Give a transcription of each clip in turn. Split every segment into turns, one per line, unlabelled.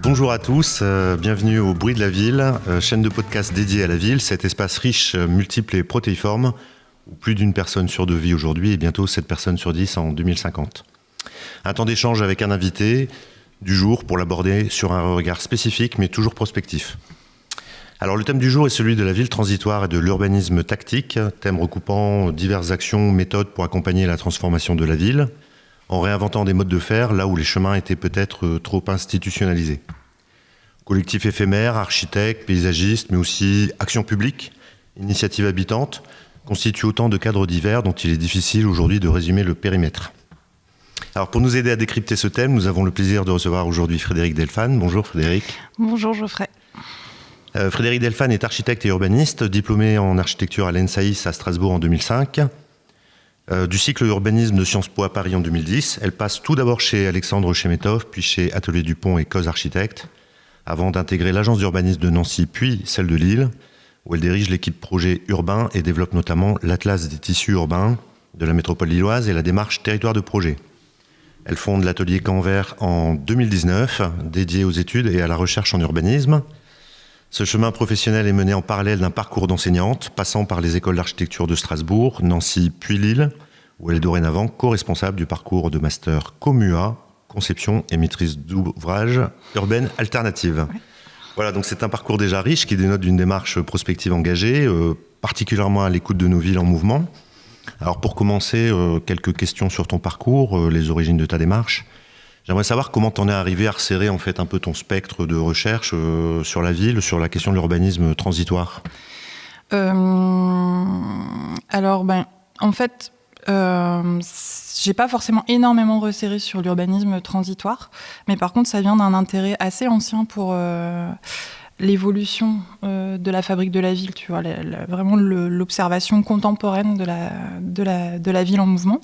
Bonjour à tous, bienvenue au Bruit de la Ville, chaîne de podcast dédiée à la ville, cet espace riche, multiple et protéiforme, où plus d'une personne sur deux vit aujourd'hui et bientôt 7 personnes sur 10 en 2050. Un temps d'échange avec un invité du jour pour l'aborder sur un regard spécifique mais toujours prospectif. Alors le thème du jour est celui de la ville transitoire et de l'urbanisme tactique, thème recoupant diverses actions, méthodes pour accompagner la transformation de la ville, en réinventant des modes de faire là où les chemins étaient peut-être trop institutionnalisés. Collectifs éphémères, architectes, paysagistes, mais aussi actions publiques, initiatives habitantes, constituent autant de cadres divers dont il est difficile aujourd'hui de résumer le périmètre. Alors pour nous aider à décrypter ce thème, nous avons le plaisir de recevoir aujourd'hui Frédéric Delphane. Bonjour Frédéric.
Bonjour Geoffrey.
Frédéric Delphane est architecte et urbaniste, diplômé en architecture à l'ENSAIS à Strasbourg en 2005. Du cycle urbanisme de Sciences Po à Paris en 2010, elle passe tout d'abord chez Alexandre Chemetov, puis chez Atelier Dupont et Cause Architectes, avant d'intégrer l'agence d'urbanisme de Nancy, puis celle de Lille, où elle dirige l'équipe projet urbain et développe notamment l'Atlas des tissus urbains de la métropole lilloise et la démarche territoire de projet. Elle fonde l'atelier Camp Vert en 2019, dédié aux études et à la recherche en urbanisme. Ce chemin professionnel est mené en parallèle d'un parcours d'enseignante, passant par les écoles d'architecture de Strasbourg, Nancy puis Lille, où elle est dorénavant co-responsable du parcours de master COMUA, conception et maîtrise d'ouvrage urbaine alternative. Oui. Voilà, donc c'est un parcours déjà riche qui dénote d'une démarche prospective engagée, particulièrement à l'écoute de nos villes en mouvement. Alors pour commencer, quelques questions sur ton parcours, les origines de ta démarche. J'aimerais savoir comment tu en es arrivé à resserrer en fait un peu ton spectre de recherche sur la ville, sur la question de l'urbanisme transitoire.
En fait, j'ai pas forcément énormément resserré sur l'urbanisme transitoire, mais par contre, ça vient d'un intérêt assez ancien pour l'évolution de la fabrique de la ville, tu vois, vraiment l'observation contemporaine de la ville en mouvement.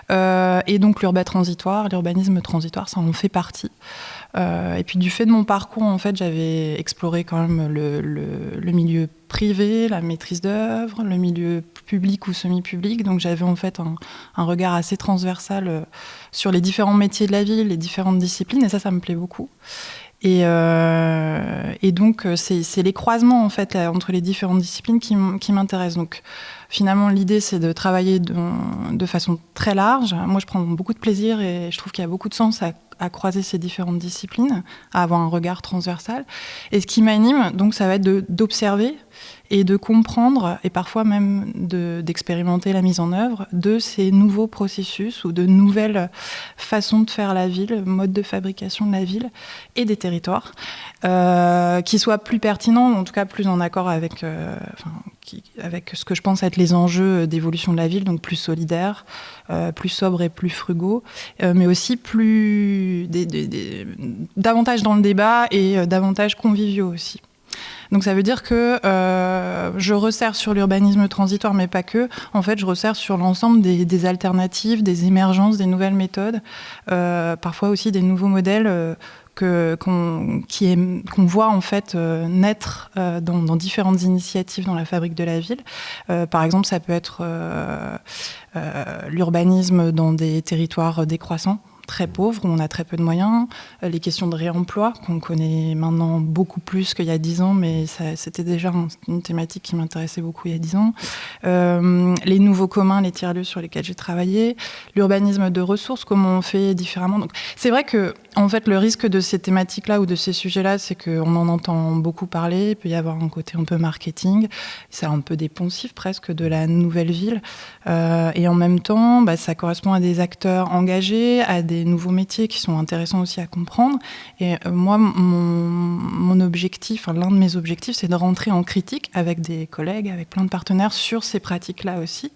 Et donc l'urbanisme transitoire, ça en fait partie. Et puis du fait de mon parcours, en fait, j'avais exploré quand même le milieu privé, la maîtrise d'œuvre, le milieu public ou semi-public. Donc j'avais en fait un regard assez transversal sur les différents métiers de la ville, les différentes disciplines, et ça me plaît beaucoup. Et donc c'est les croisements en fait entre les différentes disciplines qui m'intéressent. Donc finalement l'idée c'est de travailler de façon très large. Moi je prends beaucoup de plaisir et je trouve qu'il y a beaucoup de sens à croiser ces différentes disciplines, à avoir un regard transversal. Et ce qui m'anime, donc, ça va être d'observer et de comprendre, et parfois même d'expérimenter la mise en œuvre de ces nouveaux processus ou de nouvelles façons de faire la ville, modes de fabrication de la ville et des territoires, qui soient plus pertinents, en tout cas plus en accord avec ce que je pense être les enjeux d'évolution de la ville, donc plus solidaires, plus sobres et plus frugaux, mais aussi davantage dans le débat et davantage conviviaux aussi. Donc ça veut dire que je resserre sur l'urbanisme transitoire, mais pas que. En fait, je resserre sur l'ensemble des alternatives, des émergences, des nouvelles méthodes, parfois aussi des nouveaux modèles qu'on voit en fait naître dans différentes initiatives dans la fabrique de la ville. Par exemple, ça peut être l'urbanisme dans des territoires décroissants, très pauvres, où on a très peu de moyens, les questions de réemploi, qu'on connaît maintenant beaucoup plus qu'il y a 10 ans, mais c'était déjà une thématique qui m'intéressait beaucoup il y a 10 ans. Les nouveaux communs, les tiers-lieux sur lesquels j'ai travaillé, l'urbanisme de ressources, comment on fait différemment. Donc, c'est vrai que en fait, le risque de ces thématiques-là ou de ces sujets-là, c'est qu'on en entend beaucoup parler, il peut y avoir un côté un peu marketing, c'est un peu des poncifs presque de la nouvelle ville, et en même temps, ça correspond à des acteurs engagés, à des nouveaux métiers qui sont intéressants aussi à comprendre. Et moi, mon objectif, l'un de mes objectifs, c'est de rentrer en critique avec des collègues, avec plein de partenaires sur ces pratiques-là aussi,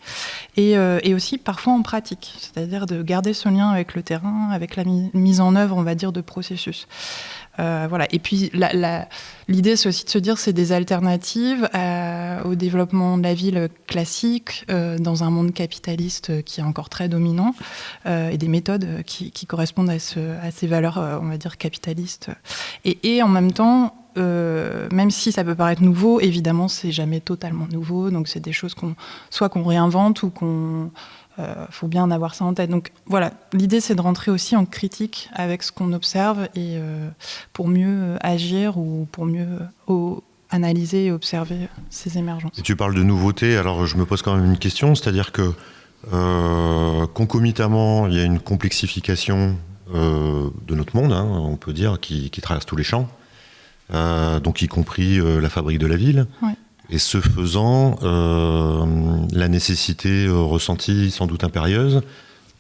et aussi parfois en pratique, c'est-à-dire de garder ce lien avec le terrain, avec la mise en œuvre, on va dire, de processus. Voilà. Et puis l'idée, c'est aussi de se dire c'est des alternatives au développement de la ville classique dans un monde capitaliste qui est encore très dominant, et des méthodes qui correspondent à ces valeurs, on va dire, capitalistes. Et en même temps, même si ça peut paraître nouveau, évidemment, c'est jamais totalement nouveau. Donc, c'est des choses qu'on réinvente ou qu'on... faut bien avoir ça en tête. Donc, voilà, l'idée, c'est de rentrer aussi en critique avec ce qu'on observe et pour mieux agir ou pour mieux analyser et observer ces émergences.
Et tu parles de nouveautés, alors je me pose quand même une question, c'est-à-dire que concomitamment, il y a une complexification de notre monde, hein, on peut dire, qui traverse tous les champs, donc y compris la fabrique de la ville.
Ouais.
Et ce faisant, la nécessité ressentie, sans doute impérieuse,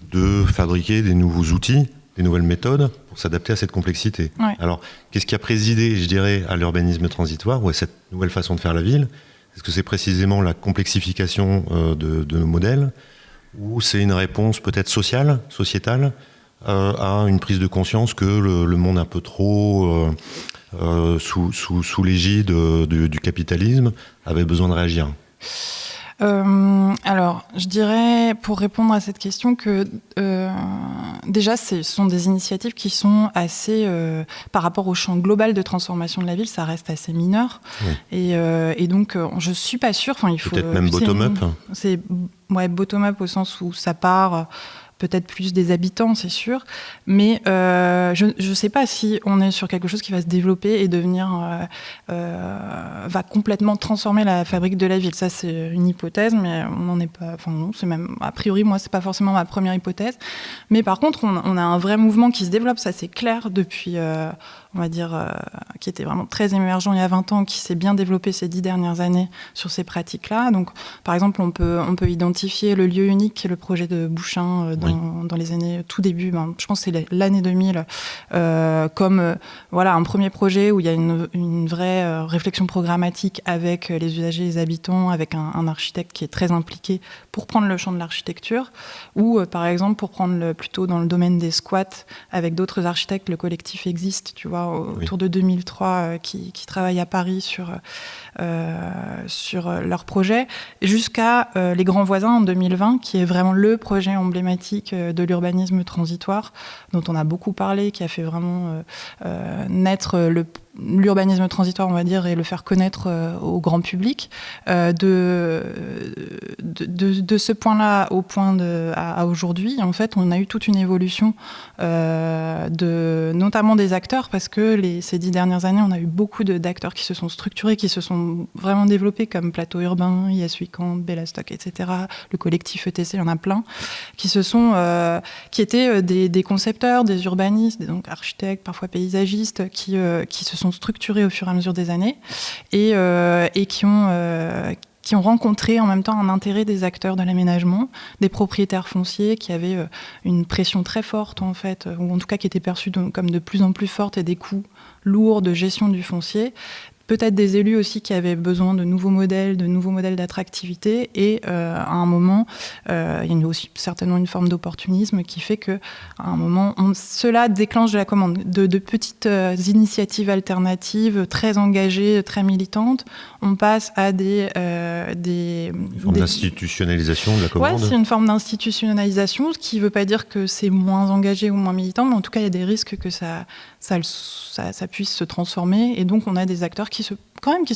de fabriquer des nouveaux outils, des nouvelles méthodes pour s'adapter à cette complexité.
Ouais.
Alors, qu'est-ce qui a présidé, je dirais, à l'urbanisme transitoire ou à cette nouvelle façon de faire la ville ? Est-ce que c'est précisément la complexification de nos modèles, ou c'est une réponse peut-être sociétale, à une prise de conscience que le monde un peu trop sous l'égide du capitalisme avait besoin de réagir?
Alors, je dirais, pour répondre à cette question, que déjà, ce sont des initiatives qui sont assez, par rapport au champ global de transformation de la ville, ça reste assez mineur. Oui. Et donc, je ne suis pas sûre. Il faut,
peut-être même bottom-up.
C'est bottom-up au sens où ça part... peut-être plus des habitants, c'est sûr, mais je ne sais pas si on est sur quelque chose qui va se développer et devenir, va complètement transformer la fabrique de la ville. Ça, c'est une hypothèse, mais on n'en est pas... Enfin non, c'est même... A priori, moi, c'est pas forcément ma première hypothèse. Mais par contre, on a un vrai mouvement qui se développe, ça c'est clair, depuis... on va dire, qui était vraiment très émergent il y a 20 ans, qui s'est bien développé ces 10 dernières années sur ces pratiques-là. Donc, par exemple, on peut identifier le lieu unique, qui est le projet de Bouchain dans les années tout début, je pense que c'est l'année 2000, comme voilà, un premier projet où il y a une vraie réflexion programmatique avec les usagers, les habitants, avec un architecte qui est très impliqué pour prendre le champ de l'architecture, ou par exemple pour prendre plutôt dans le domaine des squats avec d'autres architectes, le collectif Existe, tu vois, autour de 2003, qui travaillent à Paris sur leur projet, jusqu'à Les Grands Voisins en 2020, qui est vraiment le projet emblématique de l'urbanisme transitoire, dont on a beaucoup parlé, qui a fait vraiment naître l'urbanisme transitoire, on va dire, et le faire connaître au grand public. De ce point-là au point à aujourd'hui, en fait, on a eu toute une évolution notamment des acteurs, parce que ces 10 dernières années, on a eu beaucoup d'acteurs qui se sont structurés, qui se sont vraiment développés, comme Plateau Urbain, Yes Weekend, Bellastock, etc., le collectif ETC, il y en a plein, qui étaient des concepteurs, des urbanistes, donc architectes, parfois paysagistes, qui se sont structurés au fur et à mesure des années et qui ont rencontré en même temps un intérêt des acteurs de l'aménagement, des propriétaires fonciers qui avaient une pression très forte, en fait, ou en tout cas qui étaient perçus comme de plus en plus forte, et des coûts lourds de gestion du foncier. Peut-être des élus aussi qui avaient besoin de nouveaux modèles d'attractivité. Et à un moment, il y a aussi certainement une forme d'opportunisme qui fait qu'à un moment, cela déclenche de la commande de petites initiatives alternatives très engagées, très militantes. On passe à une
forme d'institutionnalisation de la commande.
Oui, c'est une forme d'institutionnalisation, ce qui ne veut pas dire que c'est moins engagé ou moins militant, mais en tout cas, il y a des risques que ça puisse se transformer. Et donc, on a des acteurs qui se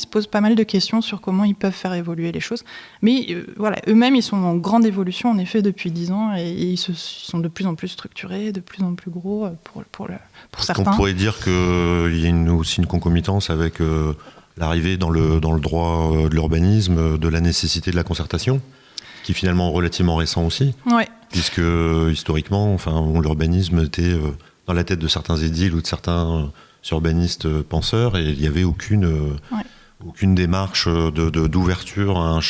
posent pas mal de questions sur comment ils peuvent faire évoluer les choses. Mais voilà, eux-mêmes, ils sont en grande évolution, en effet, depuis 10 ans, et ils sont de plus en plus structurés, de plus en plus gros pour certains.
On pourrait dire qu'il y a aussi une concomitance avec l'arrivée dans le droit de l'urbanisme de la nécessité de la concertation, qui est finalement relativement récent aussi, puisque historiquement, l'urbanisme était dans la tête de certains édiles ou de certains urbanistes penseurs, et il n'y avait aucune démarche d'ouverture à un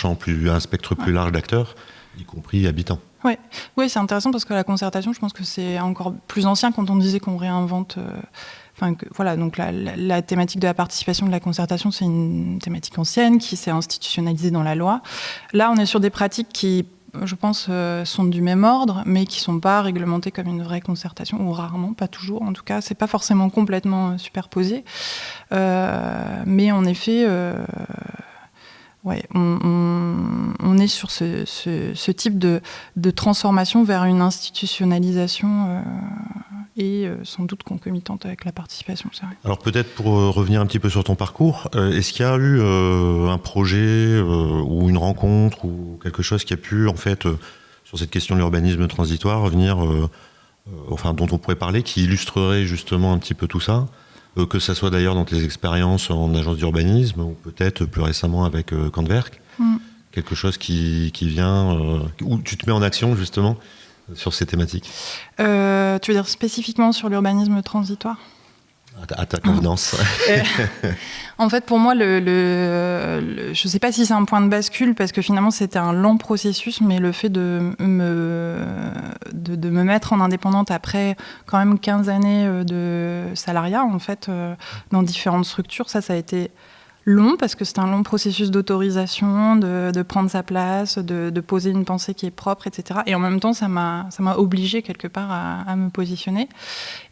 spectre plus large d'acteurs, y compris habitants.
Oui, c'est intéressant parce que la concertation, je pense que c'est encore plus ancien quand on disait qu'on réinvente... donc la thématique de la participation, de la concertation, c'est une thématique ancienne qui s'est institutionnalisée dans la loi. Là, on est sur des pratiques qui, je pense, sont du même ordre, mais qui ne sont pas réglementées comme une vraie concertation, ou rarement, pas toujours. En tout cas, ce n'est pas forcément complètement superposé. Mais en effet... on est sur ce type de transformation vers une institutionnalisation et sans doute concomitante avec la participation, c'est vrai.
Alors peut-être pour revenir un petit peu sur ton parcours, est-ce qu'il y a eu un projet ou une rencontre ou quelque chose qui a pu, en fait, sur cette question de l'urbanisme transitoire, revenir, dont on pourrait parler, qui illustrerait justement un petit peu tout ça, que ça soit d'ailleurs dans tes expériences en agence d'urbanisme ou peut-être plus récemment avec Kantwerk, quelque chose qui vient, où tu te mets en action justement sur ces thématiques.
Tu veux dire spécifiquement sur l'urbanisme transitoire ?
À ta convenance.
En fait, pour moi, je ne sais pas si c'est un point de bascule, parce que finalement, c'était un long processus, mais le fait de me mettre en indépendante après quand même 15 années de salariat, en fait, dans différentes structures, ça a été long, parce que c'est un long processus d'autorisation, de prendre sa place, de poser une pensée qui est propre, etc. Et en même temps, ça m'a obligée quelque part à me positionner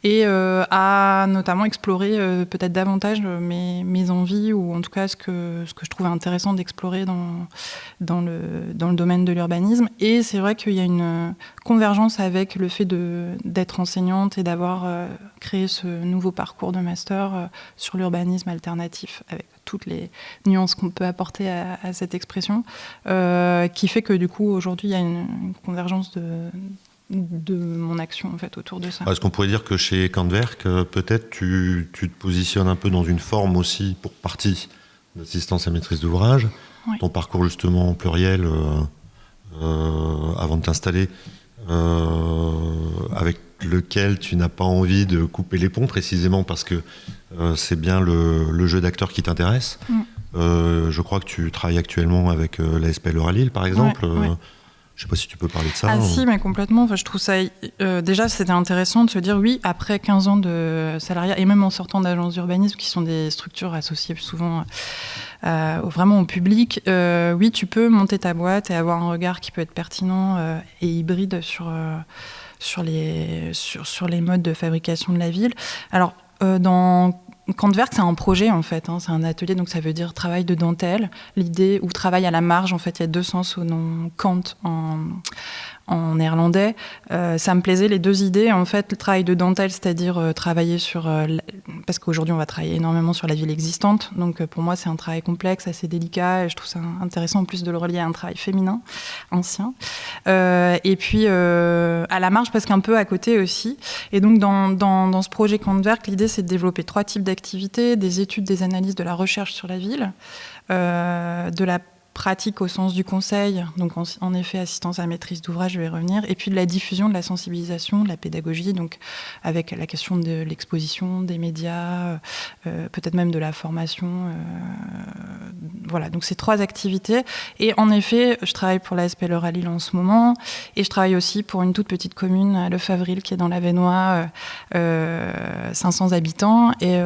et à notamment explorer peut-être davantage mes envies, ou en tout cas ce que je trouvais intéressant d'explorer dans le domaine de l'urbanisme. Et c'est vrai qu'il y a une convergence avec le fait d'être enseignante et d'avoir créé ce nouveau parcours de master sur l'urbanisme alternatif, avec toutes les nuances qu'on peut apporter à cette expression, qui fait que du coup aujourd'hui il y a une convergence de mon action en fait autour de ça.
Est-ce qu'on pourrait dire que chez Kantwerk, peut-être tu te positionnes un peu dans une forme aussi pour partie d'assistance à maîtrise d'ouvrage,
Oui.
Ton parcours justement en pluriel avant de t'installer, avec lequel tu n'as pas envie de couper les ponts précisément parce que c'est bien le jeu d'acteur qui t'intéresse. Je crois que tu travailles actuellement avec la SPL Euralil par exemple.
Ouais.
Je ne sais pas si tu peux parler de ça.
Si, mais complètement. Enfin, je trouve ça... déjà, c'était intéressant de se dire, oui, après 15 ans de salariat, et même en sortant d'agences d'urbanisme, qui sont des structures associées souvent vraiment au public, oui, tu peux monter ta boîte et avoir un regard qui peut être pertinent et hybride sur les modes de fabrication de la ville. Alors, dans Kantwerk, c'est un projet en fait, c'est un atelier, donc ça veut dire travail de dentelle. L'idée, ou travail à la marge, en fait, il y a deux sens au nom Kant en néerlandais. Ça me plaisait, les deux idées. En fait, le travail de dentelle, c'est-à-dire travailler sur... parce qu'aujourd'hui, on va travailler énormément sur la ville existante. Donc, pour moi, c'est un travail complexe, assez délicat. Et je trouve ça intéressant, en plus, de le relier à un travail féminin, ancien. Et puis, à la marge, parce qu'un peu à côté aussi. Et donc, dans ce projet Kantwerk, l'idée, c'est de développer 3 types d'activités, des études, des analyses, de la recherche sur la ville, de la pratique au sens du conseil, donc en effet assistance à maîtrise d'ouvrage, je vais y revenir, et puis de la diffusion, de la sensibilisation, de la pédagogie, donc avec la question de l'exposition, des médias, peut-être même de la formation. Voilà, donc ces 3 activités. Et en effet, je travaille pour la SPL Euralil en ce moment, et je travaille aussi pour une toute petite commune, à Lefavrile, qui est dans l'Avesnois, 500 habitants. Et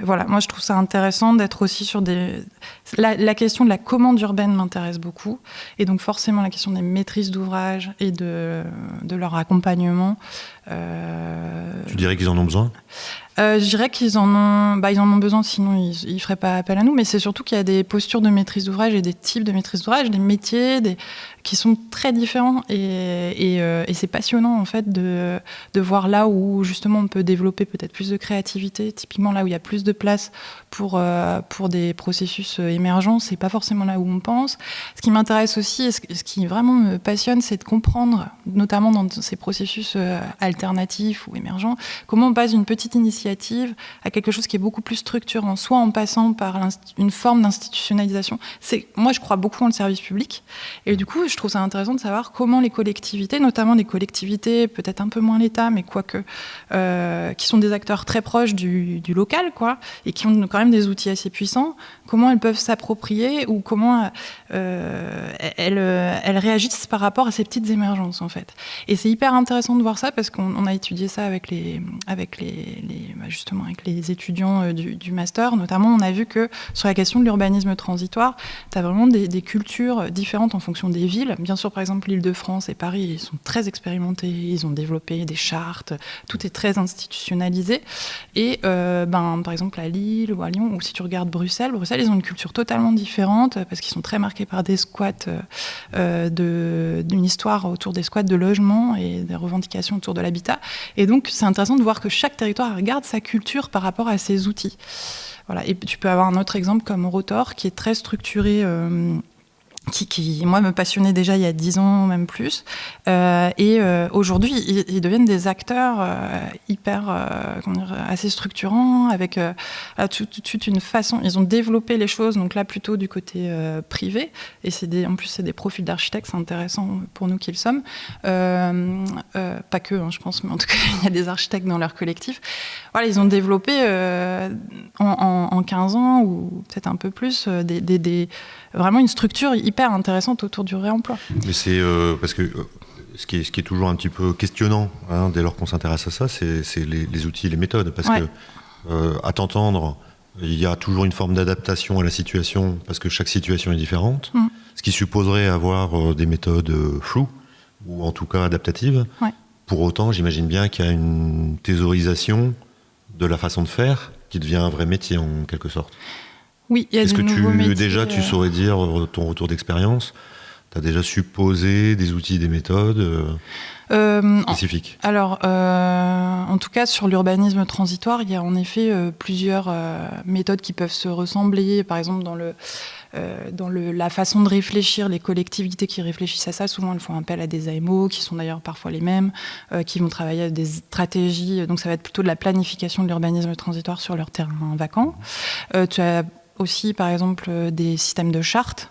voilà, moi je trouve ça intéressant d'être aussi sur la question de la commande urbaine m'intéresse beaucoup, et donc forcément la question des maîtrises d'ouvrage et de leur accompagnement.
Tu dirais qu'ils en ont besoin ?
Je dirais qu'ils en ont besoin, sinon ils ne feraient pas appel à nous, mais c'est surtout qu'il y a des postures de maîtrise d'ouvrage et des types de maîtrise d'ouvrage, des métiers qui sont très différents, et c'est passionnant en fait de voir là où justement on peut développer peut-être plus de créativité, typiquement là où il y a plus de place pour des processus émergents, c'est pas forcément là où on pense. Ce qui m'intéresse aussi, et ce qui vraiment me passionne, c'est de comprendre, notamment dans ces processus alternatifs ou émergents, comment on passe d'une petite initiative à quelque chose qui est beaucoup plus structurant, soit en passant par une forme d'institutionnalisation. Moi, je crois beaucoup en le service public, et du coup, je trouve ça intéressant de savoir comment les collectivités, notamment des collectivités, peut-être un peu moins l'État, mais quoique, qui sont des acteurs très proches du local, quoi, et qui ont quand même des outils assez puissants, comment elles peuvent s'approprier, ou comment elles réagissent par rapport à ces petites émergences, en fait. Et c'est hyper intéressant de voir ça, parce qu'on a étudié ça avec les justement avec les étudiants du master, notamment, on a vu que sur la question de l'urbanisme transitoire, tu as vraiment des cultures différentes en fonction des villes. Bien sûr, par exemple, l'Île-de-France et Paris, ils sont très expérimentés, ils ont développé des chartes, tout est très institutionnalisé. Et par exemple, à Lille ou à Lyon, ou si tu regardes Bruxelles, ils ont une culture totalement différente parce qu'ils sont très marqués par des squats, d'une histoire autour des squats de logement et des revendications autour de l'habitat. Et donc, c'est intéressant de voir que chaque territoire regarde sa culture par rapport à ses outils. Voilà. Et tu peux avoir un autre exemple comme Rotor, qui est très structuré, qui, moi, me passionnait déjà il y a 10 ans, même plus. Aujourd'hui, ils deviennent des acteurs assez structurants, avec toute une façon. Ils ont développé les choses, donc là, plutôt du côté privé. Et en plus, c'est des profils d'architectes, c'est intéressant pour nous qui le sommes. Pas que, je pense, mais en tout cas, il y a des architectes dans leur collectif. Voilà, ils ont développé en 15 ans, ou peut-être un peu plus, vraiment une structure hyper intéressante autour du réemploi.
Mais c'est parce que ce qui est toujours un petit peu questionnant, dès lors qu'on s'intéresse à ça, c'est les outils et les méthodes. Parce que, à t'entendre, il y a toujours une forme d'adaptation à la situation, parce que chaque situation est différente, ce qui supposerait avoir des méthodes floues, ou en tout cas adaptatives. Ouais. Pour autant, j'imagine bien qu'il y a une thésaurisation de la façon de faire qui devient un vrai métier, en quelque sorte.
Oui, il y a des nouveaux métiers.
Déjà, tu saurais dire, ton retour d'expérience, tu as déjà supposé des outils, des méthodes spécifiques? Alors,
en tout cas, sur l'urbanisme transitoire, il y a en effet plusieurs méthodes qui peuvent se ressembler. Par exemple, dans la façon de réfléchir, les collectivités qui réfléchissent à ça, souvent elles font appel à des AMO, qui sont d'ailleurs parfois les mêmes, qui vont travailler à des stratégies. Donc ça va être plutôt de la planification de l'urbanisme transitoire sur leur terrain vacant. Tu as aussi, par exemple, des systèmes de chartes.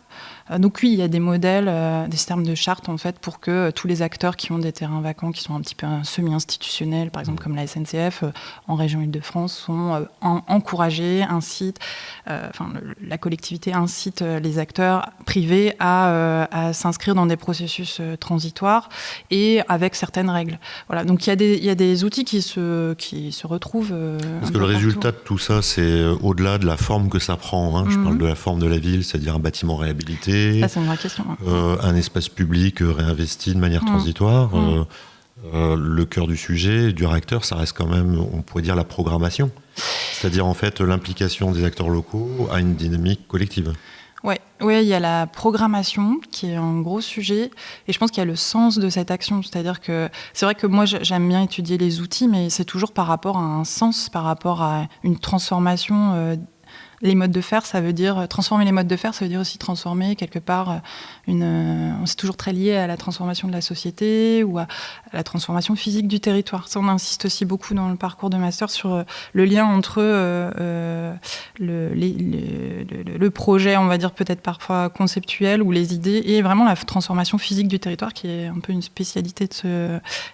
Donc oui, il y a des modèles, des systèmes de chartes, en fait, pour que tous les acteurs qui ont des terrains vacants, qui sont un petit peu semi-institutionnels, par exemple comme la SNCF, en région Île-de-France, sont encouragés, incitent, la collectivité incite les acteurs privés à s'inscrire dans des processus transitoires et avec certaines règles. Voilà, donc il y a des outils qui se retrouvent.
Parce que le résultat de tout ça, c'est au-delà de la forme que ça prend. Je parle de la forme de la ville, c'est-à-dire un bâtiment réhabilité.
Ça, c'est une vraie question.
Un espace public réinvesti de manière transitoire. Le cœur du sujet, du réacteur, ça reste quand même, on pourrait dire, la programmation. C'est-à-dire, en fait, l'implication des acteurs locaux à une dynamique collective.
Ouais, il y a la programmation qui est un gros sujet, et je pense qu'il y a le sens de cette action. C'est-à-dire que c'est vrai que moi, j'aime bien étudier les outils, mais c'est toujours par rapport à un sens, par rapport à une transformation. Les modes de faire, ça veut dire transformer les modes de faire, ça veut dire aussi transformer quelque part c'est toujours très lié à la transformation de la société ou à la transformation physique du territoire. Ça, on insiste aussi beaucoup dans le parcours de master sur le lien entre le projet, on va dire peut-être parfois conceptuel, ou les idées, et vraiment la transformation physique du territoire, qui est un peu une spécialité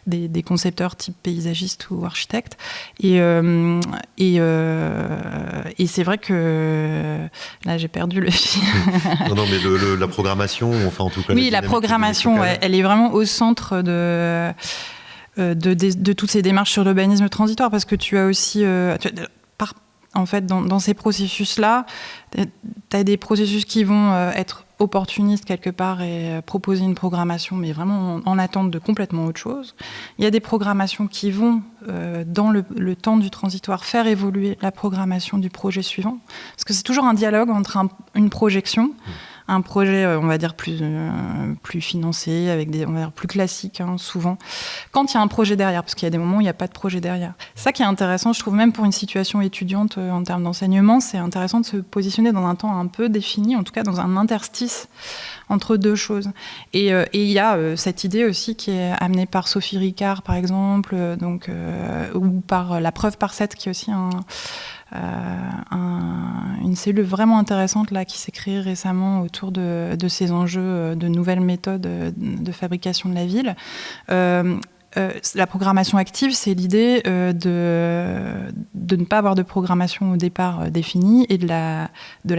des concepteurs type paysagistes ou architectes. Et c'est vrai que là, j'ai perdu le fil.
Non, mais la programmation, enfin en tout cas.
Oui, la programmation, elle est vraiment au centre de toutes ces démarches sur l'urbanisme transitoire, parce que tu as aussi, en fait, dans ces processus-là, tu as des processus qui vont être opportunistes quelque part et proposer une programmation, mais vraiment en attente de complètement autre chose. Il y a des programmations qui vont, dans le temps du transitoire, faire évoluer la programmation du projet suivant. Parce que c'est toujours un dialogue entre une projection, un projet, on va dire, plus financé, avec on va dire, plus classique, souvent, quand il y a un projet derrière, parce qu'il y a des moments où il n'y a pas de projet derrière. Ça qui est intéressant, je trouve, même pour une situation étudiante en termes d'enseignement, c'est intéressant de se positionner dans un temps un peu défini, en tout cas dans un interstice entre deux choses. Et il y a cette idée aussi qui est amenée par Sophie Ricard, par exemple, ou par la preuve par 7, qui est aussi une cellule vraiment intéressante là, qui s'est créée récemment autour de ces enjeux de nouvelles méthodes de fabrication de la ville. la programmation active, c'est l'idée de ne pas avoir de programmation au départ définie et de la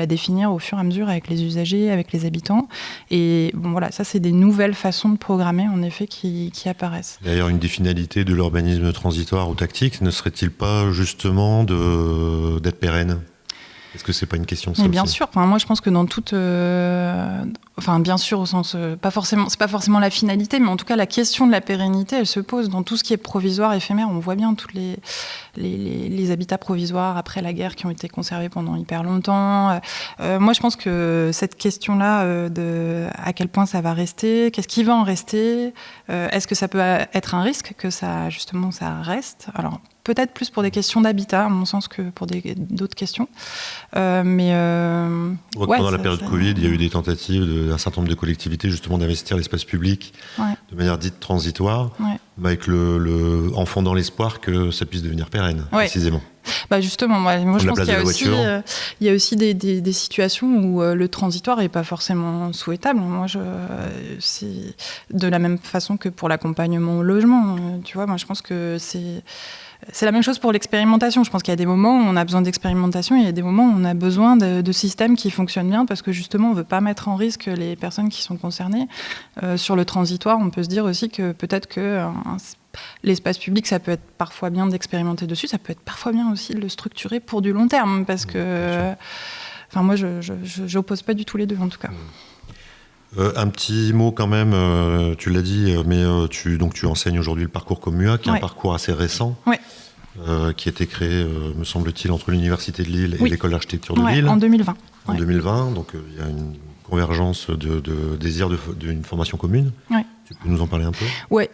définir au fur et à mesure avec les usagers, avec les habitants. Et bon, voilà, ça, c'est des nouvelles façons de programmer, en effet, qui apparaissent.
D'ailleurs, une des finalités de l'urbanisme transitoire ou tactique ne serait-il pas justement d'être pérenne ? Est-ce que c'est pas une question de ça
Mais bien
aussi ?
sûr. Enfin, moi, je pense que dans toute, enfin, bien sûr, au sens pas forcément, c'est pas forcément la finalité, mais en tout cas, la question de la pérennité, elle se pose dans tout ce qui est provisoire, éphémère. On voit bien tous les habitats provisoires après la guerre qui ont été conservés pendant hyper longtemps. Moi, je pense que cette question-là de à quel point ça va rester, qu'est-ce qui va en rester, est-ce que ça peut être un risque que ça, justement, ça reste ? Alors, peut-être plus pour des questions d'habitat, à mon sens, que pour d'autres questions.
Pendant la période Covid, il y a eu des tentatives d'un certain nombre de collectivités justement d'investir l'espace public de manière dite transitoire, avec en fondant l'espoir que ça puisse devenir pérenne, précisément.
Bah justement, moi je pense qu'il y a aussi des situations où le transitoire n'est pas forcément souhaitable. Moi, c'est de la même façon que pour l'accompagnement au logement. Tu vois, moi je pense que c'est la même chose pour l'expérimentation. Je pense qu'il y a des moments où on a besoin d'expérimentation et il y a des moments où on a besoin de systèmes qui fonctionnent bien parce que justement, on ne veut pas mettre en risque les personnes qui sont concernées. Sur le transitoire, on peut se dire aussi que peut-être que l'espace public, ça peut être parfois bien d'expérimenter dessus, ça peut être parfois bien aussi de le structurer pour du long terme parce que... Enfin, moi, je n'oppose pas du tout les deux, en tout cas.
Un petit mot quand même, tu l'as dit, mais tu enseignes aujourd'hui le parcours Comua, qui est un parcours assez récent, qui a été créé, me semble-t-il, entre l'Université de Lille et l'École d'architecture de Lille.
En 2020.
En 2020, donc il y a une convergence de désir d'une formation commune. Tu peux nous en parler un peu ?
Oui,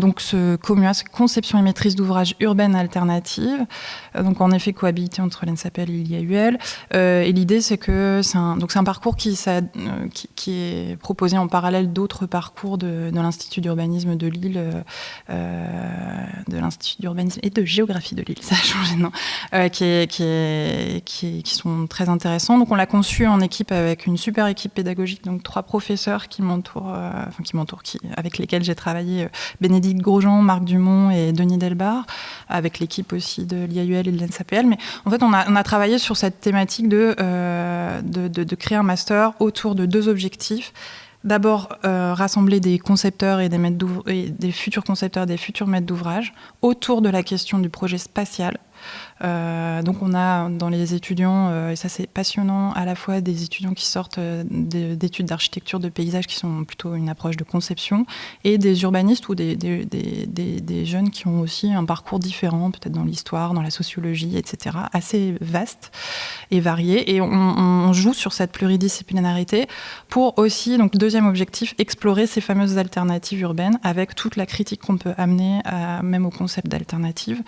donc ce Comua, c'est conception et maîtrise d'ouvrages urbaines alternatives. Donc en effet cohabité entre l'ENSAPEL et l'IAUL. Et l'idée, c'est que c'est un parcours qui est proposé en parallèle d'autres parcours de l'Institut d'urbanisme de Lille, de l'Institut d'urbanisme et de géographie de Lille, ça a changé de nom, qui sont très intéressants. Donc on l'a conçu en équipe avec une super équipe pédagogique, donc 3 professeurs qui m'entourent, avec lesquels j'ai travaillé, Bénédicte Grosjean, Marc Dumont et Denis Delbar, avec l'équipe aussi de l'IAUL et de l'ENSAPL. Mais en fait, on a travaillé sur cette thématique de créer un master autour de 2 objectifs. D'abord, rassembler des concepteurs et des futurs concepteurs, des futurs maîtres d'ouvrage autour de la question du projet spatial. Donc on a dans les étudiants, et ça c'est passionnant, à la fois des étudiants qui sortent d'études d'architecture de paysage qui sont plutôt une approche de conception, et des urbanistes ou des jeunes qui ont aussi un parcours différent, peut-être dans l'histoire, dans la sociologie, etc., assez vaste et varié. Et on joue sur cette pluridisciplinarité pour aussi, donc deuxième objectif, explorer ces fameuses alternatives urbaines avec toute la critique qu'on peut amener même au concept d'alternative.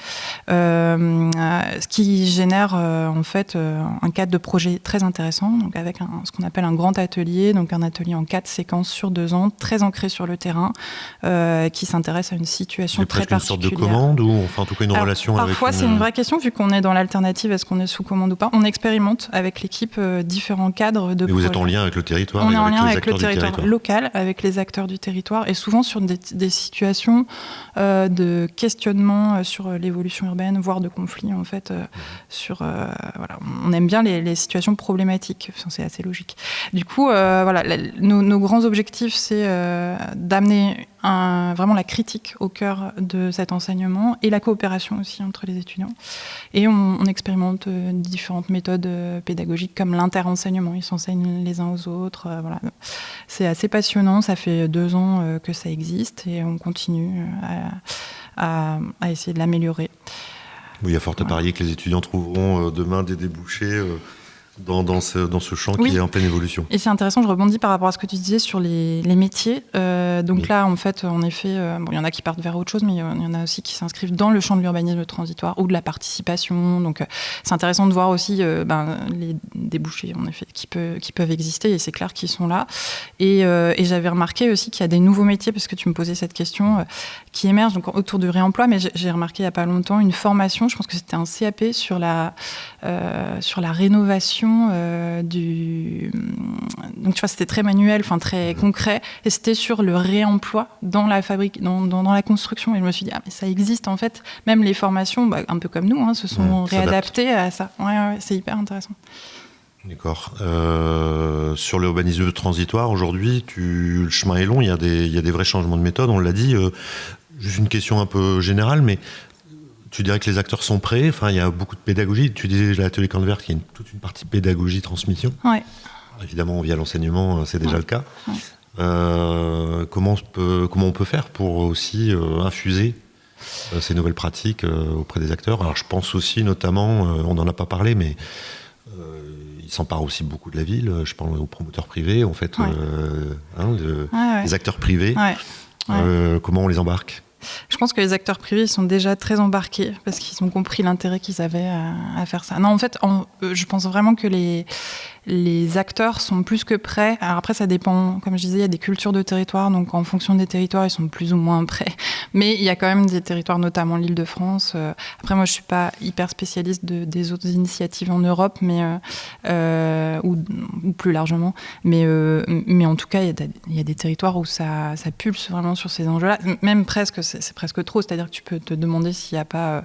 Ce qui génère en fait un cadre de projet très intéressant, donc avec ce qu'on appelle un grand atelier, donc un atelier en 4 séquences sur 2 ans, très ancré sur le terrain, qui s'intéresse à une situation très particulière.
Une sorte de commande ou enfin en tout cas une relation avec.
Parfois c'est une vraie question vu qu'on est dans l'alternative, est-ce qu'on est sous commande ou pas. On expérimente avec l'équipe différents cadres de.
Mais vous êtes en lien avec le territoire.
On est en lien avec le territoire local, avec les acteurs du territoire et souvent sur des situations de questionnement sur l'évolution urbaine, voire de conflits en fait. Voilà, on aime bien les situations problématiques, enfin, c'est assez logique. Du coup, voilà, nos grands objectifs, c'est d'amener vraiment la critique au cœur de cet enseignement et la coopération aussi entre les étudiants. Et on expérimente différentes méthodes pédagogiques comme l'inter-enseignement. Ils s'enseignent les uns aux autres. Voilà. C'est assez passionnant. Ça fait 2 ans que ça existe et on continue à essayer de l'améliorer.
Oui, il y a fort à parier que les étudiants trouveront demain des débouchés dans ce champ qui est en pleine évolution.
Et c'est intéressant, je rebondis par rapport à ce que tu disais sur les métiers. Donc là, en fait, en effet, il y en a qui partent vers autre chose, mais il y en a aussi qui s'inscrivent dans le champ de l'urbanisme transitoire ou de la participation. Donc c'est intéressant de voir aussi les débouchés, en effet, qui peuvent exister, et c'est clair qu'ils sont là. Et j'avais remarqué aussi qu'il y a des nouveaux métiers, parce que tu me posais cette question, qui émergent donc, autour du réemploi, mais j'ai remarqué il n'y a pas longtemps une formation, je pense que c'était un CAP sur la rénovation formation donc tu vois, c'était très manuel, enfin très concret, et c'était sur le réemploi dans la fabrique, dans la construction. Et je me suis dit, mais ça existe en fait. Même les formations, un peu comme nous, se sont réadaptées à ça. Ouais, c'est hyper intéressant.
D'accord. Sur l'urbanisme transitoire, aujourd'hui, le chemin est long, il y a des vrais changements de méthode, on l'a dit. Juste une question un peu générale, mais tu dirais que les acteurs sont prêts, il y a beaucoup de pédagogie. Tu disais l'atelier Camp Vert, qu'il y a toute une partie pédagogie, transmission.
Ouais.
Évidemment, via l'enseignement, c'est déjà le cas.
Ouais.
Comment on peut faire pour aussi infuser ces nouvelles pratiques auprès des acteurs? Alors, je pense aussi, notamment, on n'en a pas parlé, mais ils s'emparent aussi beaucoup de la ville. Je pense aux promoteurs privés, en fait, les acteurs privés. Ouais. Comment on les embarque?
Je pense que les acteurs privés sont déjà très embarqués parce qu'ils ont compris l'intérêt qu'ils avaient à faire ça. Non, en fait, je pense vraiment que les acteurs sont plus que prêts. Alors après, ça dépend. Comme je disais, il y a des cultures de territoire, donc en fonction des territoires, ils sont plus ou moins prêts. Mais il y a quand même des territoires, notamment l'Île-de-France. Après, moi, je suis pas hyper spécialiste des autres initiatives en Europe, mais ou plus largement. Mais en tout cas, il y a des territoires où ça pulse vraiment sur ces enjeux-là. Même presque, c'est presque trop. C'est-à-dire que tu peux te demander s'il n'y a pas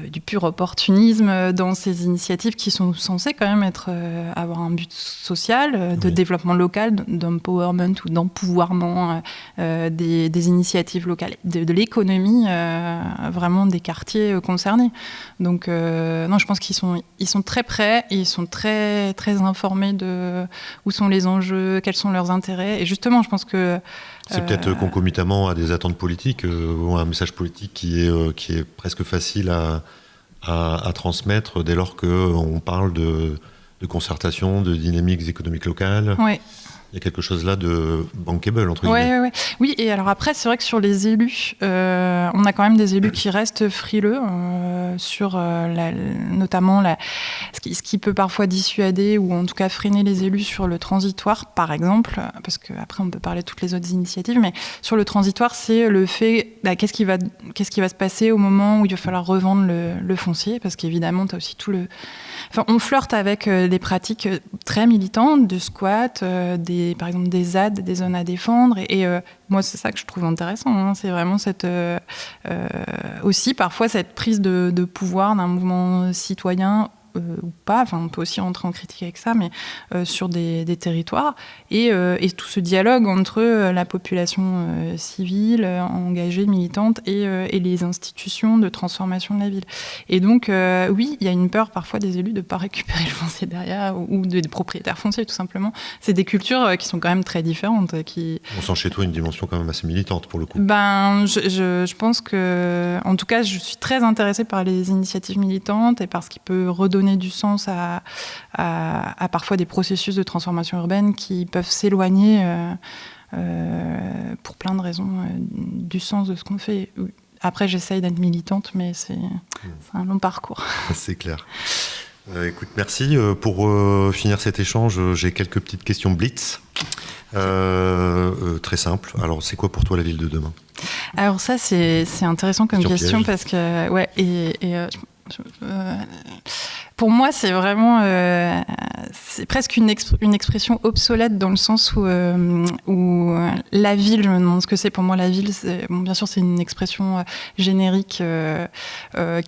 du pur opportunisme dans ces initiatives qui sont censées quand même avoir un but social, de développement local, d'empowerment ou d'empouvoirment des initiatives locales, de l'économie vraiment des quartiers concernés. Donc non, je pense qu'ils sont très prêts et ils sont très, très informés de où sont les enjeux, quels sont leurs intérêts. Et justement, je pense que
c'est peut-être concomitamment à des attentes politiques, ou un message politique qui est presque facile à transmettre dès lors qu'on parle de concertation, de dynamiques économiques locales.
Oui.
Il y a quelque chose là de bankable, entre guillemets.
Ouais. Oui, et alors après, c'est vrai que sur les élus, on a quand même des élus qui restent frileux sur notamment ce qui peut parfois dissuader ou en tout cas freiner les élus sur le transitoire, par exemple, parce qu'après on peut parler de toutes les autres initiatives, mais sur le transitoire, c'est le fait, qu'est-ce qui va se passer au moment où il va falloir revendre le foncier, parce qu'évidemment, tu as aussi tout le... Enfin, on flirte avec des pratiques très militantes, de squat, par exemple des ZAD, des zones à défendre. Et moi, c'est ça que je trouve intéressant. C'est vraiment aussi parfois cette prise de pouvoir d'un mouvement citoyen ou pas. Enfin, on peut aussi rentrer en critique avec ça, mais sur des territoires. Et tout ce dialogue entre la population civile, engagée, militante, et les institutions de transformation de la ville. Et donc, oui, il y a une peur parfois des élus de ne pas récupérer le foncier derrière, ou des propriétaires fonciers, tout simplement. C'est des cultures qui sont quand même très différentes.
On sent chez toi une dimension quand même assez militante, pour le coup.
Je pense que, en tout cas, je suis très intéressée par les initiatives militantes et par ce qui peut redonner du sens à parfois des processus de transformation urbaine qui peuvent s'éloigner pour plein de raisons du sens de ce qu'on fait. Après, j'essaye d'être militante, mais c'est un long parcours.
C'est clair. Écoute, merci. Pour finir cet échange, j'ai quelques petites questions blitz. Très simple. Alors, c'est quoi pour toi la ville de demain?
Alors ça, c'est intéressant comme question parce que pour moi, c'est vraiment c'est presque une expression obsolète dans le sens où la ville, je me demande ce que c'est pour moi la ville. Bien sûr, c'est une expression générique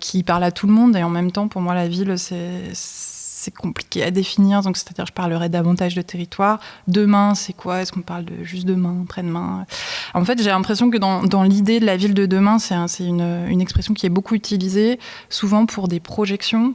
qui parle à tout le monde et en même temps, pour moi, la ville, c'est compliqué à définir, donc c'est-à-dire je parlerai davantage de territoire. Demain, c'est quoi? Est-ce qu'on parle de juste demain, après-demain? En fait, j'ai l'impression que dans l'idée de la ville de demain, c'est une expression qui est beaucoup utilisée, souvent pour des projections,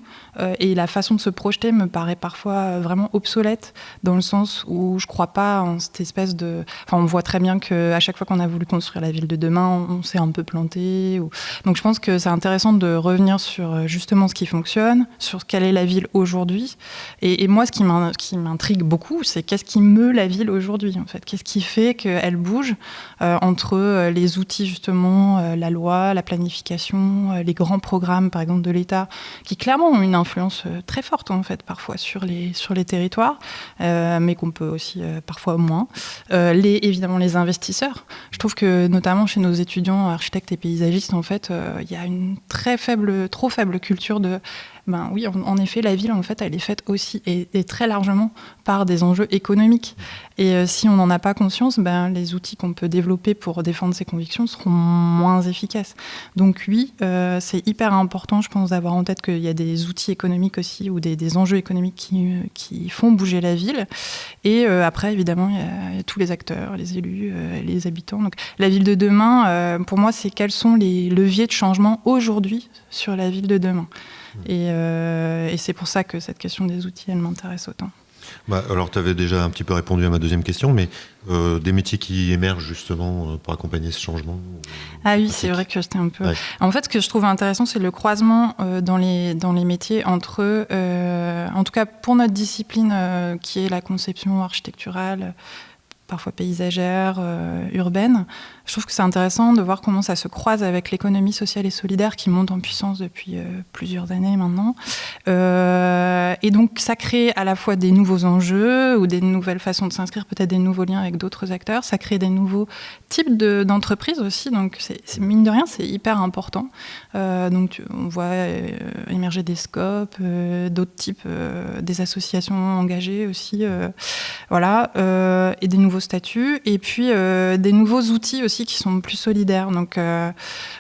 et la façon de se projeter me paraît parfois vraiment obsolète, dans le sens où je crois pas en cette espèce de... Enfin, on voit très bien qu'à chaque fois qu'on a voulu construire la ville de demain, on s'est un peu planté. Donc je pense que c'est intéressant de revenir sur justement ce qui fonctionne, sur quelle est la ville aujourd'hui. Et moi, ce qui m'intrigue beaucoup, c'est qu'est-ce qui meut la ville aujourd'hui, en fait. Qu'est-ce qui fait qu'elle bouge entre les outils, justement, la loi, la planification, les grands programmes, par exemple, de l'État, qui clairement ont une influence très forte, en fait, parfois sur les territoires, mais qu'on peut aussi parfois moins. Évidemment, les investisseurs. Je trouve que, notamment chez nos étudiants architectes et paysagistes, en fait, il y a une trop faible culture de... oui, en effet, la ville, en fait, elle est faite aussi et très largement par des enjeux économiques. Et si on n'en a pas conscience, les outils qu'on peut développer pour défendre ses convictions seront moins efficaces. Donc oui, c'est hyper important, je pense, d'avoir en tête qu'il y a des outils économiques aussi ou des enjeux économiques qui font bouger la ville. Et après, évidemment, il y a tous les acteurs, les élus, les habitants. Donc la ville de demain, pour moi, c'est quels sont les leviers de changement aujourd'hui sur la ville de demain. Et c'est pour ça que cette question des outils, elle m'intéresse autant.
Alors, tu avais déjà un petit peu répondu à ma deuxième question, mais des métiers qui émergent justement pour accompagner ce changement.
Ah oui, c'est vrai que j'étais un peu... Ouais. En fait, ce que je trouve intéressant, c'est le croisement dans les métiers entre, en tout cas pour notre discipline, qui est la conception architecturale, parfois paysagère, urbaine. Je trouve que c'est intéressant de voir comment ça se croise avec l'économie sociale et solidaire qui monte en puissance depuis plusieurs années maintenant. Et donc, ça crée à la fois des nouveaux enjeux ou des nouvelles façons de s'inscrire, peut-être des nouveaux liens avec d'autres acteurs. Ça crée des nouveaux types d'entreprises aussi. Donc, c'est mine de rien, c'est hyper important. Donc, on voit émerger des scopes, d'autres types, des associations engagées aussi. Voilà. Et des nouveaux statuts. Et puis, des nouveaux outils aussi qui sont plus solidaires. Donc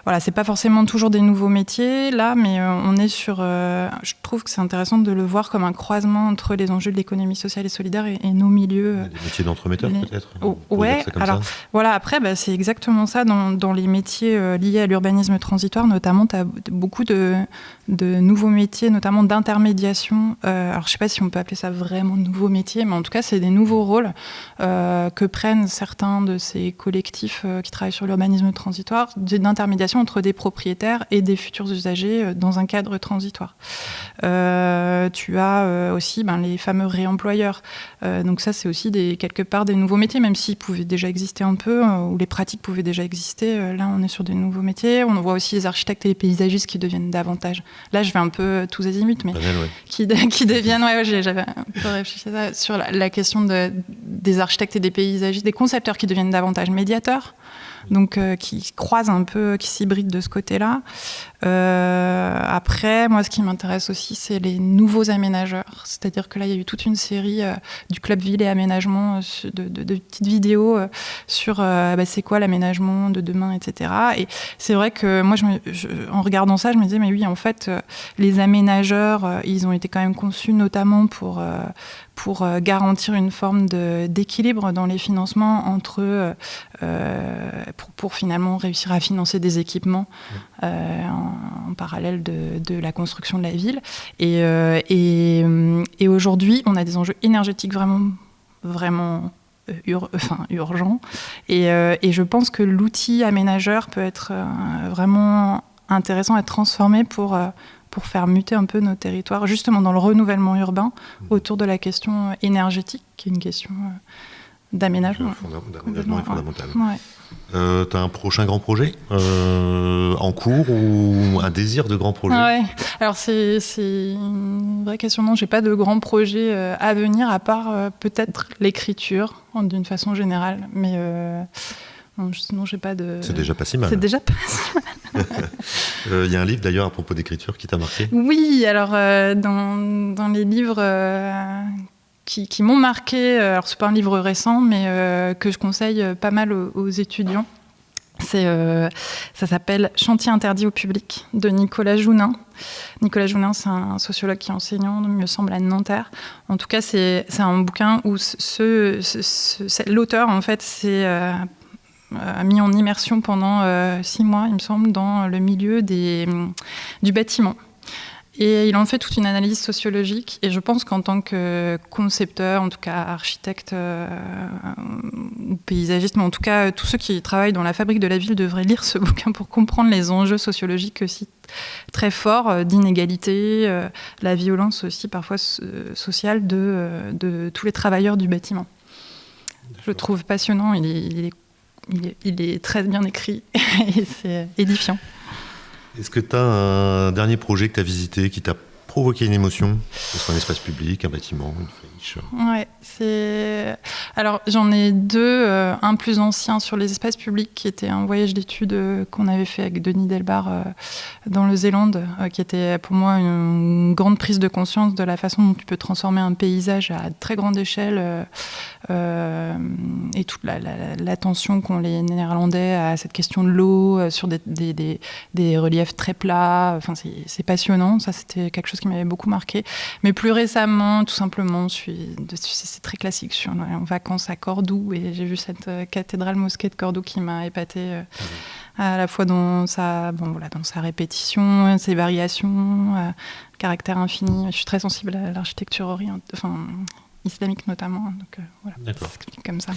voilà, c'est pas forcément toujours des nouveaux métiers là, mais on est sur. Je trouve que c'est intéressant de le voir comme un croisement entre les enjeux de l'économie sociale et solidaire et nos milieux.
Des métiers d'entremetteurs peut-être.
Ouais. Alors voilà, après c'est exactement ça dans les métiers liés à l'urbanisme transitoire, notamment. Tu as beaucoup de nouveaux métiers, notamment d'intermédiation. Alors je sais pas si on peut appeler ça vraiment de nouveaux métiers, mais en tout cas c'est des nouveaux rôles que prennent certains de ces collectifs qui travaillent sur l'urbanisme transitoire, d'intermédiation entre des propriétaires et des futurs usagers dans un cadre transitoire. Tu as aussi les fameux réemployeurs. Donc ça, c'est aussi quelque part des nouveaux métiers, même s'ils pouvaient déjà exister un peu, ou les pratiques pouvaient déjà exister. Là, on est sur des nouveaux métiers. On voit aussi les architectes et les paysagistes qui deviennent davantage... Là, je vais un peu tous azimuts, mais qui deviennent... Ouais, j'avais un peu réfléchi à ça, sur la question des architectes et des paysagistes, des concepteurs qui deviennent davantage médiateurs. Donc qui croisent un peu, qui s'hybrident de ce côté-là. Après, moi, ce qui m'intéresse aussi, c'est les nouveaux aménageurs. C'est-à-dire que là, il y a eu toute une série du Club Ville et Aménagement de petites vidéos sur c'est quoi l'aménagement de demain, etc. Et c'est vrai que moi, en regardant ça, je me disais, mais oui, en fait, les aménageurs, ils ont été quand même conçus notamment pour garantir une forme d'équilibre dans les financements entre eux, pour finalement réussir à financer des équipements en parallèle de la construction de la ville. Et aujourd'hui, on a des enjeux énergétiques vraiment urgents. Et je pense que l'outil aménageur peut être vraiment intéressant à transformer pour faire muter un peu nos territoires, justement dans le renouvellement urbain, autour de la question énergétique, qui est une question d'aménagement.
D'aménagement est fondamentale.
Ouais.
Tu as un prochain grand projet en cours ou un désir de grand projet?
Ouais. Alors c'est une vraie question. Non, j'ai pas de grand projet à venir, à part peut-être l'écriture, d'une façon générale. Mais sinon, j'ai pas de...
C'est déjà pas si mal.
C'est déjà pas si mal.
Il y a un livre d'ailleurs à propos d'écriture qui t'a marqué?
Oui, alors dans les livres qui m'ont marqué, alors c'est pas un livre récent, mais que je conseille pas mal aux étudiants, ça s'appelle « Chantier interdit au public » de Nicolas Jounin. Nicolas Jounin, c'est un sociologue qui est enseignant, il me semble, à Nanterre. En tout cas, c'est un bouquin où l'auteur, en fait, a mis en immersion pendant 6 mois, il me semble, dans le milieu du bâtiment. Et il en fait toute une analyse sociologique. Et je pense qu'en tant que concepteur, en tout cas architecte ou paysagiste, mais en tout cas tous ceux qui travaillent dans la fabrique de la ville devraient lire ce bouquin pour comprendre les enjeux sociologiques aussi très forts d'inégalité, la violence aussi parfois sociale de tous les travailleurs du bâtiment. Je le trouve passionnant, il est très bien écrit et c'est édifiant.
Est-ce que tu as un dernier projet que tu as visité qui t'a provoqué une émotion, que ce soit un espace public, un bâtiment, une feuille? riche.
Ouais, alors j'en ai deux, un plus ancien sur les espaces publics qui était un voyage d'études qu'on avait fait avec Denis Delbar dans le Zélande, qui était pour moi une grande prise de conscience de la façon dont tu peux transformer un paysage à très grande échelle et toute l'attention qu'ont les Néerlandais à cette question de l'eau sur des reliefs très plats. Enfin, c'est passionnant, ça c'était quelque chose qui m'avait beaucoup marqué. Mais plus récemment, tout simplement, c'est très classique. Je suis en vacances à Cordoue et j'ai vu cette cathédrale mosquée de Cordoue qui m'a épatée à la fois dans sa répétition, ses variations, caractère infini. Je suis très sensible à l'architecture islamique notamment. Donc voilà,
D'accord.
c'est comme ça.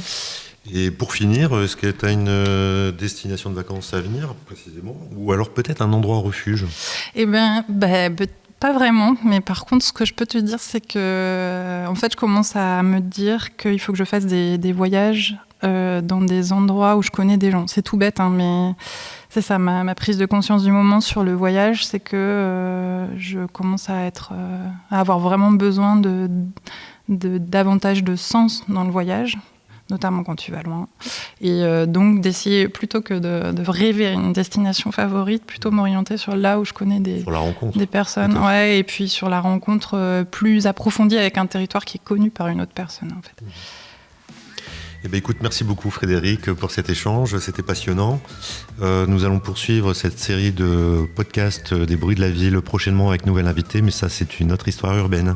Et pour finir, est-ce que tu as une destination de vacances à venir précisément, ou alors peut-être un endroit refuge?
Eh bien, pas vraiment, mais par contre, ce que je peux te dire, c'est que en fait, je commence à me dire qu'il faut que je fasse des voyages dans des endroits où je connais des gens. C'est tout bête, hein, mais c'est ça, ma prise de conscience du moment sur le voyage, c'est que je commence à avoir vraiment besoin davantage de sens dans le voyage, notamment quand tu vas loin. Et donc d'essayer, plutôt que de rêver à une destination favorite, plutôt m'orienter sur là où je connais des personnes. Ouais, et puis sur la rencontre plus approfondie avec un territoire qui est connu par une autre personne, en fait.
Eh bien, écoute, merci beaucoup Frédéric pour cet échange, c'était passionnant. Nous allons poursuivre cette série de podcasts des bruits de la ville prochainement avec nouvelle invitée, mais ça c'est une autre histoire urbaine.